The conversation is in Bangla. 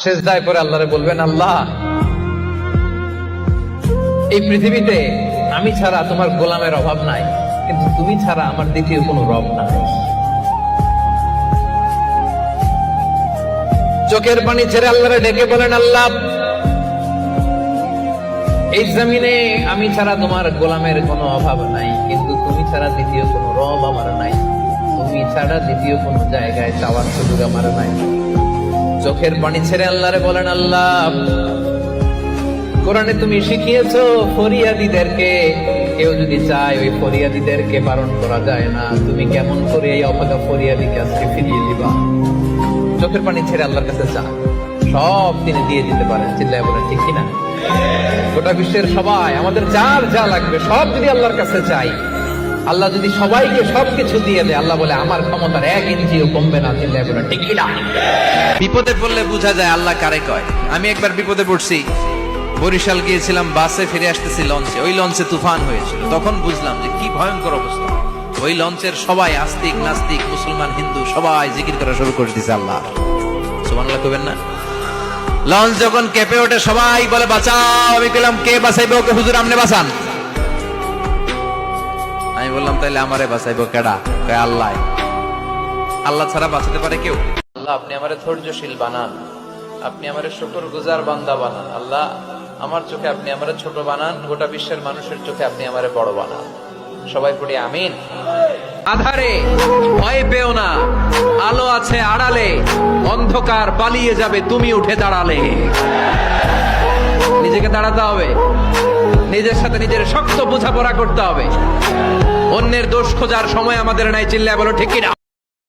সিজদায় পড়ে আল্লাহরে বলবেন, আল্লাহ এই পৃথিবীতে আমি ছাড়া তোমার গোলামের অভাব নাই, কিন্তু তুমি ছাড়া আমার দ্বিতীয় কোনো রব নাই। চোখের পানি ছেড়ে আল্লাহরে ডেকে বলেন, আল্লাহ এই জমিনে আমি ছাড়া তোমার গোলামের কোনো অভাব নাই, কিন্তু তুমি ছাড়া দ্বিতীয় কোনো রব আমার নাই, তুমি ছাড়া দ্বিতীয় কোনো জায়গায় চাওয়ার সুযোগ আমার নাই। চোখের পানি ছেড়ে আল্লাহরে বলেন, আল্লাহ কোরআনে তুমি শিখিয়েছো ফরিয়াদীদেরকে কেউ যদি চায় ওই ফরিয়াদীদেরকে বারণ করা যায় না, তুমি কেমন করে এই অভাগা ফরিয়াদীকে আজকে ফিরিয়ে দিবা। চোখের পানি ছেড়ে আল্লাহর কাছে চা, সব তিনি দিয়ে দিতে পারেন। চিল্লায় বলেন ঠিক কিনা? গোটা বিশ্বের সবাই আমাদের যার যা লাগবে সব যদি আল্লাহর কাছে চাই, আল্লাহ যদি সবাইকে সবকিছু দিয়ে দেয়, আল্লাহ বলে আমার ক্ষমতার 1 ইঞ্চিও কমবে না। চিল্লায় বলেন ঠিক কিনা? বিপদে পড়লে বোঝা যায় আল্লাহ কারে কয়। আমি একবার বিপদে পড়ছি, বরিশাল গিয়েছিলাম, বাসে ফিরে আসতেছি লঞ্চে, ওই লঞ্চে তুফান হয়েছিল। তখন বুঝলাম যে কি ভয়ঙ্কর অবস্থা। ওই লঞ্চের সবাই আস্তিক নাস্তিক মুসলমান হিন্দু সবাই জিকির করা শুরু করে দিয়েছে আল্লাহ। সুবহানাল্লাহ কইবেন না? লঞ্চ যখন কেঁপে ওঠে সবাই বলে বাঁচাও। আমি বললাম কে বাঁচাইবে ওকে? হুজুর আপনি বাঁচান। আমি বললাম তাইলে আমারে বাঁচাইবো কেডা? কয় আল্লাহ। আল্লাহ ছাড়া বাঁচাতে পারে কেউ? আল্লাহ আপনি আমারে ধৈর্যশীল বানান, আপনি আমারে শুকরগুজার বান্দা বানান। আল্লাহ আমার চোখে আপনি আমারে ছোট বানান, গোটা বিশ্বের মানুষের চোখে আপনি আমারে বড় বানান। সবাই পড়ি আমিন। আধারে ভয় পেও না, আলো আছে আড়ালে, অন্ধকার পালিয়ে যাবে তুমি উঠে দাঁড়ালে। নিজেকে দাঁড়াতে হবে, নিজের সাথে নিজের শক্ত বোঝাপড়া করতে হবে। অন্যের দোষ খোঁজার সময় আমাদের নাই। চিল্লায় বলো ঠিক কিনা?